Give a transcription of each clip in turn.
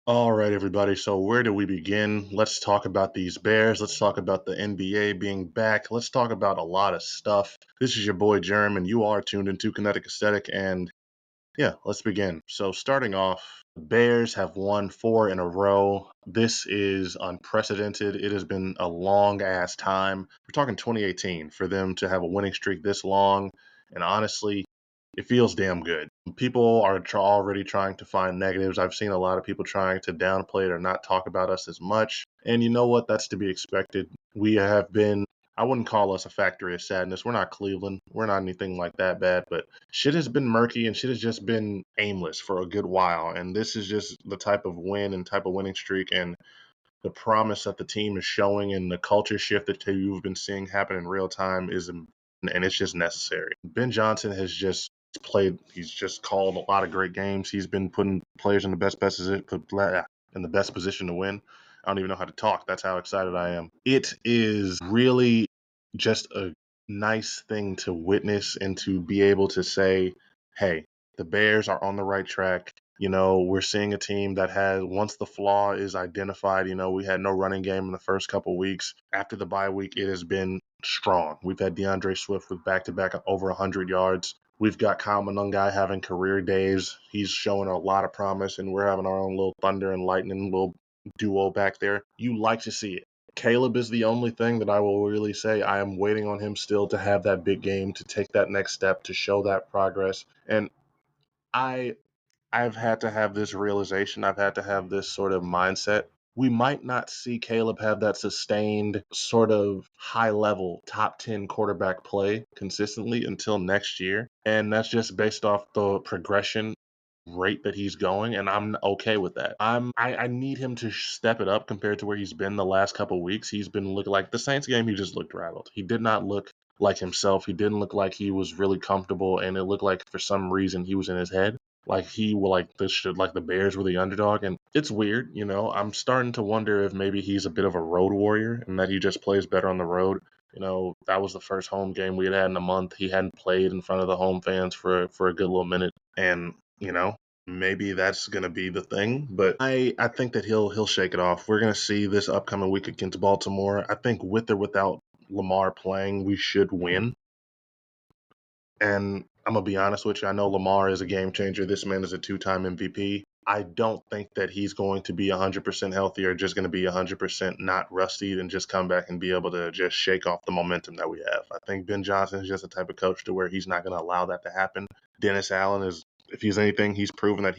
All right, everybody. So, where do we begin? Let's talk about these Bears. Let's talk about the NBA being back. Let's talk about a lot of stuff. This is your boy Germ, and you are tuned into Kinetic Aesthetic. And yeah, let's begin. So, starting off, the Bears have won 4 in a row. This is unprecedented. It has been a long ass time. We're talking 2018 for them to have a winning streak this long. And honestly, it feels damn good. People are already trying to find negatives. I've seen a lot of people trying to downplay it or not talk about us as much. And you know what? That's to be expected. We have been, I wouldn't call us a factory of sadness. We're not Cleveland. We're not anything like that bad, but shit has been murky and shit has just been aimless for a good while. And this is just the type of win and type of winning streak and the promise that the team is showing and the culture shift that you've been seeing happen in real time is, and it's just necessary. Ben Johnson has just played. He's just called a lot of great games. He's been putting players in the best position to win. I don't even know how to talk. That's how excited I am. It is really just a nice thing to witness and to be able to say, hey, the Bears are on the right track. We're seeing a team that has, once the flaw is identified, we had no running game in the first couple weeks. After the bye week, it has been strong. We've had DeAndre Swift with back-to-back over 100 yards. We've got Kyle Monungai having career days. He's showing a lot of promise, and we're having our own little thunder and lightning little duo back there. You like to see it. Caleb is the only thing that I will really say I am waiting on him still to have that big game, to take that next step, to show that progress. And I I've had to have this realization. I've had to have this sort of mindset. We might not see Caleb have that sustained sort of high level top 10 quarterback play consistently until next year. And that's just based off the progression rate that he's going, and I'm okay with that. I need him to step it up compared to where he's been the last couple weeks. He's been looking like the Saints game. He just looked rattled. He did not look like himself. He didn't look like he was really comfortable, and it looked like for some reason he was in his head. Like he were like this should like the Bears were the underdog, and it's weird. I'm starting to wonder if maybe he's a bit of a road warrior and that he just plays better on the road. That was the first home game we had in a month. He hadn't played in front of the home fans for a good little minute, and maybe that's gonna be the thing. But I think that he'll shake it off. We're gonna see this upcoming week against Baltimore. I think with or without Lamar playing, we should win. And I'm gonna be honest with you. I know Lamar is a game changer. This man is a 2-time MVP. I don't think that he's going to be 100% healthy or just going to be 100% not rusty and just come back and be able to just shake off the momentum that we have. I think Ben Johnson is just the type of coach to where he's not going to allow that to happen. Dennis Allen is, if he's anything, he's proven that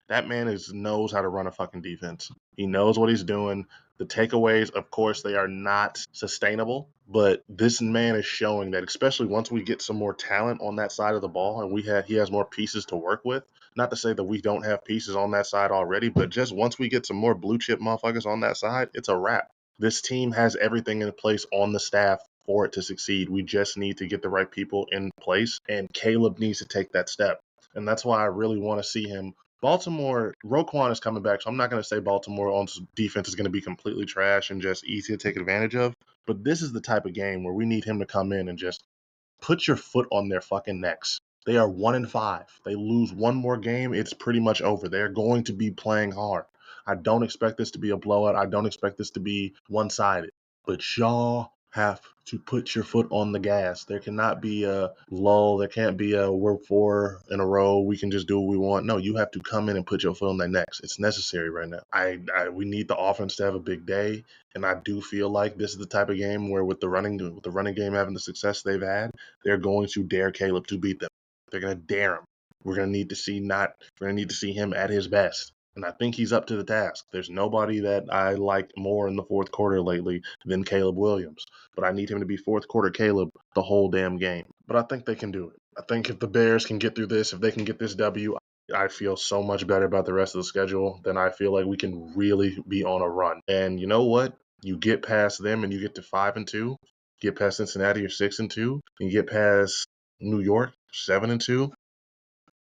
that man knows how to run a fucking defense. He knows what he's doing. The takeaways, of course, they are not sustainable, but this man is showing that, especially once we get some more talent on that side of the ball and he has more pieces to work with. Not to say that we don't have pieces on that side already, but just once we get some more blue chip motherfuckers on that side, it's a wrap. This team has everything in place on the staff for it to succeed. We just need to get the right people in place, and Caleb needs to take that step. And that's why I really want to see him. Baltimore, Roquan is coming back, so I'm not going to say Baltimore on defense is going to be completely trash and just easy to take advantage of. But this is the type of game where we need him to come in and just put your foot on their fucking necks. They are 1-5. They lose one more game, it's pretty much over. They're going to be playing hard. I don't expect this to be a blowout. I don't expect this to be one-sided. But y'all have to put your foot on the gas. There cannot be a lull. There can't be a we're 4 in a row. We can just do what we want. No, you have to come in and put your foot on their necks. It's necessary right now. We need the offense to have a big day, and I do feel like this is the type of game where with the running game having the success they've had, they're going to dare Caleb to beat them. They're going to dare him. We're going to need to see him at his best. And I think he's up to the task. There's nobody that I like more in the fourth quarter lately than Caleb Williams. But I need him to be fourth quarter Caleb the whole damn game. But I think they can do it. I think if the Bears can get through this, if they can get this W, I feel so much better about the rest of the schedule. Then I feel like we can really be on a run. And you know what? You get past them and you get to 5-2. Get past Cincinnati, you're 6-2. And you get past New York, 7-2.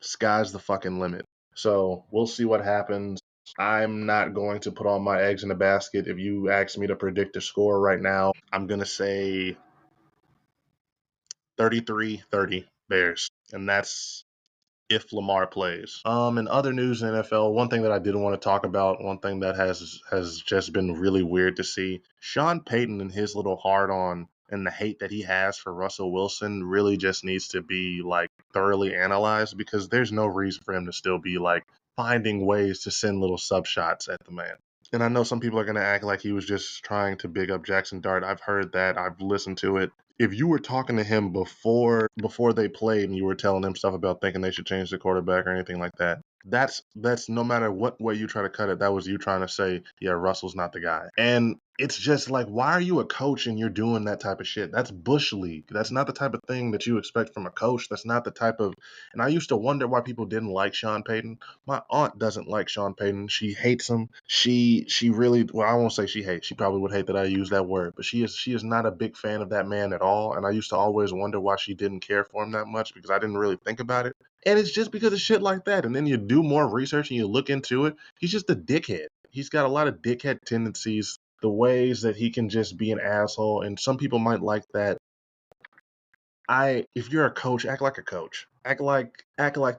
Sky's the fucking limit. So we'll see what happens. I'm not going to put all my eggs in a basket. If you ask me to predict a score right now, I'm going to say 33-30 Bears. And that's if Lamar plays. In other news in NFL, one thing that I didn't want to talk about, one thing that has just been really weird to see, Sean Payton and his little hard on and the hate that he has for Russell Wilson really just needs to be like thoroughly analyzed, because there's no reason for him to still be like finding ways to send little sub shots at the man. And I know some people are going to act like he was just trying to big up Jackson Dart. I've heard that. I've listened to it. If you were talking to him before they played and you were telling him stuff about thinking they should change the quarterback or anything like that, that's no matter what way you try to cut it, that was you trying to say, yeah, Russell's not the guy. And it's just like, why are you a coach and you're doing that type of shit? That's bush league. That's not the type of thing that you expect from a coach. That's not the type of. And I used to wonder why people didn't like Sean Payton. My aunt doesn't like Sean Payton. She hates him. She really, well, I won't say she hates. She probably would hate that I use that word, but she is not a big fan of that man at all. And I used to always wonder why she didn't care for him that much, because I didn't really think about it. And it's just because of shit like that. And then you do more research and you look into it. He's just a dickhead. He's got a lot of dickhead tendencies, the ways that he can just be an asshole. And some people might like that. If you're a coach, act like a coach. Act like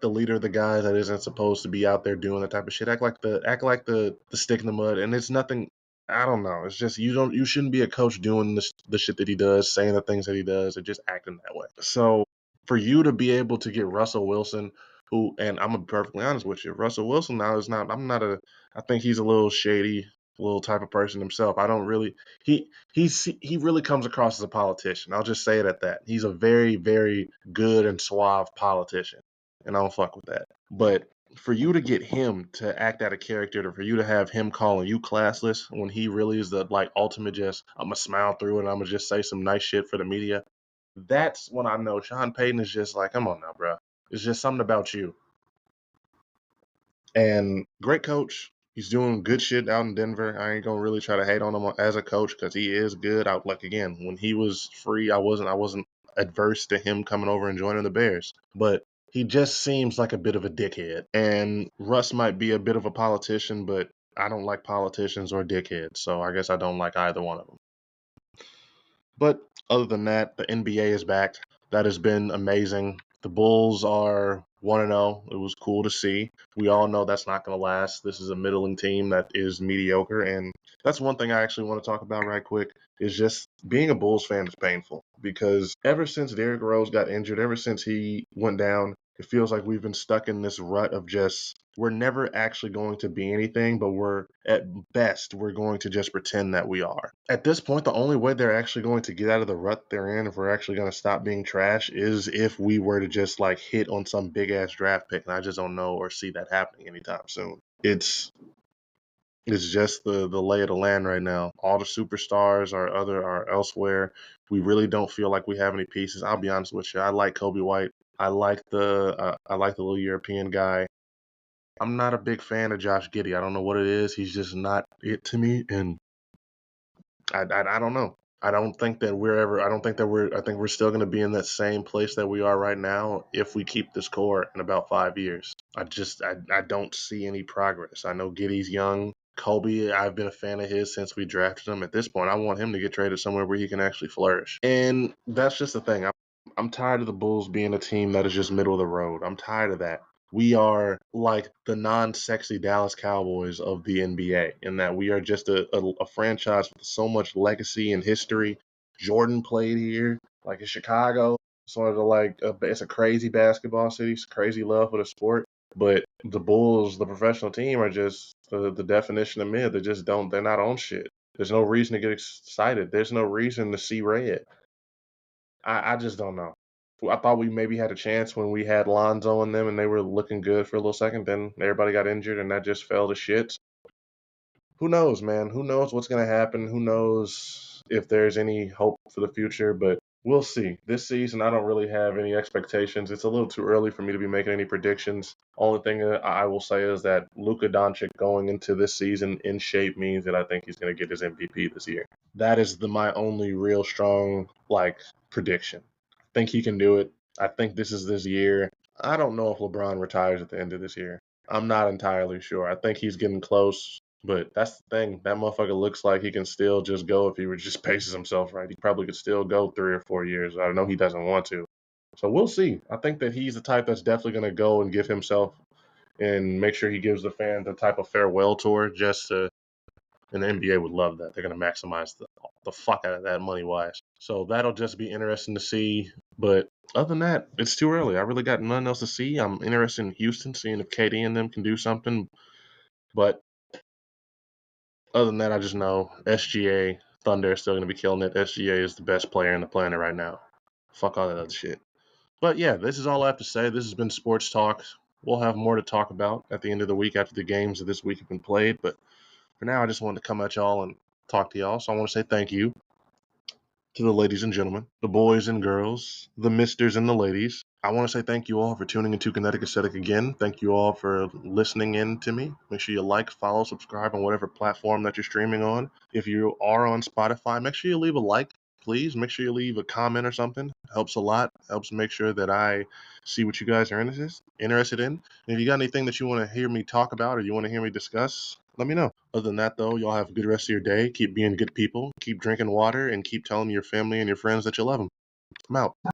the leader of the guys that isn't supposed to be out there doing that type of shit. Act like the stick in the mud. And it's nothing. I don't know. It's just you shouldn't be a coach doing the shit that he does, saying the things that he does, and just acting that way. So for you to be able to get Russell Wilson, who, and I'm gonna be perfectly honest with you, Russell Wilson now is not. I'm not a. I think he's a little shady, little type of person himself. I don't really. He really comes across as a politician. I'll just say it at that. He's a very, very good and suave politician, and I don't fuck with that. But for you to get him to act out a character, for you to have him calling you classless when he really is the like ultimate, just I'm gonna smile through it and I'm gonna just say some nice shit for the media. That's when I know Sean Payton is just like, come on now, bro. It's just something about you. And great coach. He's doing good shit out in Denver. I ain't gonna really try to hate on him as a coach, because he is good. I like, again, when he was free, I wasn't adverse to him coming over and joining the Bears. But he just seems like a bit of a dickhead. And Russ might be a bit of a politician, but I don't like politicians or dickheads, so I guess I don't like either one of them. But other than that, the NBA is back. That has been amazing. The Bulls are 1-0. It was cool to see. We all know that's not going to last. This is a middling team that is mediocre. And that's one thing I actually want to talk about right quick, is just being a Bulls fan is painful, because ever since Derrick Rose got injured, ever since he went down, it feels like we've been stuck in this rut of just, we're never actually going to be anything, but at best, we're going to just pretend that we are. At this point, the only way they're actually going to get out of the rut they're in, if we're actually going to stop being trash, is if we were to just like hit on some big ass draft pick. And I just don't know or see that happening anytime soon. It's just the lay of the land right now. All the superstars are elsewhere. We really don't feel like we have any pieces. I'll be honest with you. I like Kobe White. I like the little European guy. I'm not a big fan of Josh Giddey. I don't know what it is. He's just not it to me, and I don't know. I don't think that we're ever. I don't think that we're. I think we're still going to be in that same place that we are right now if we keep this core in about 5 years. I don't see any progress. I know Giddy's young. Kobe, I've been a fan of his since we drafted him. At this point, I want him to get traded somewhere where he can actually flourish. And that's just the thing. I'm tired of the Bulls being a team that is just middle of the road. I'm tired of that. We are like the non-sexy Dallas Cowboys of the NBA, in that we are just a franchise with so much legacy and history. Jordan played here, like in Chicago. Sort of like it's a crazy basketball city, it's crazy love for the sport. But the Bulls, the professional team, are just the definition of mid. They just don't. They're not on shit. There's no reason to get excited. There's no reason to see red. I just don't know. I thought we maybe had a chance when we had Lonzo and them, and they were looking good for a little second. Then everybody got injured, and that just fell to shit. Who knows, man? Who knows what's going to happen? Who knows if there's any hope for the future? But we'll see. This season, I don't really have any expectations. It's a little too early for me to be making any predictions. Only thing that I will say is that Luka Doncic going into this season in shape means that I think he's going to get his MVP this year. That is my only real strong like prediction. I think he can do it. I think this is this year. I don't know if LeBron retires at the end of this year. I'm not entirely sure. I think he's getting close, but that's the thing. That motherfucker looks like he can still just go if he just paces himself right. He probably could still go 3 or 4 years. I know he doesn't want to. So we'll see. I think that he's the type that's definitely going to go and give himself and make sure he gives the fans a type of farewell tour just to, and the NBA would love that. They're going to maximize the fuck out of that money wise. So that'll just be interesting to see. But other than that, it's too early. I really got nothing else to see. I'm interested in Houston, seeing if KD and them can do something. But other than that, I just know SGA, Thunder is still going to be killing it. SGA is the best player in the planet right now. Fuck all that other shit. But yeah, this is all I have to say. This has been Sports Talk. We'll have more to talk about at the end of the week after the games of this week have been played. But for now, I just wanted to come at y'all and talk to y'all. So I want to say thank you to the ladies and gentlemen, the boys and girls, the misters and the ladies. I want to say thank you all for tuning into Kinetic Aesthetic again. Thank you all for listening in to me. Make sure you like, follow, subscribe on whatever platform that you're streaming on. If you are on Spotify, make sure you leave a like, please. Make sure you leave a comment or something. It helps a lot. It helps make sure that I see what you guys are interested in. And if you got anything that you want to hear me talk about or you want to hear me discuss, let me know. Other than that, though, y'all have a good rest of your day. Keep being good people. Keep drinking water and keep telling your family and your friends that you love them. I'm out.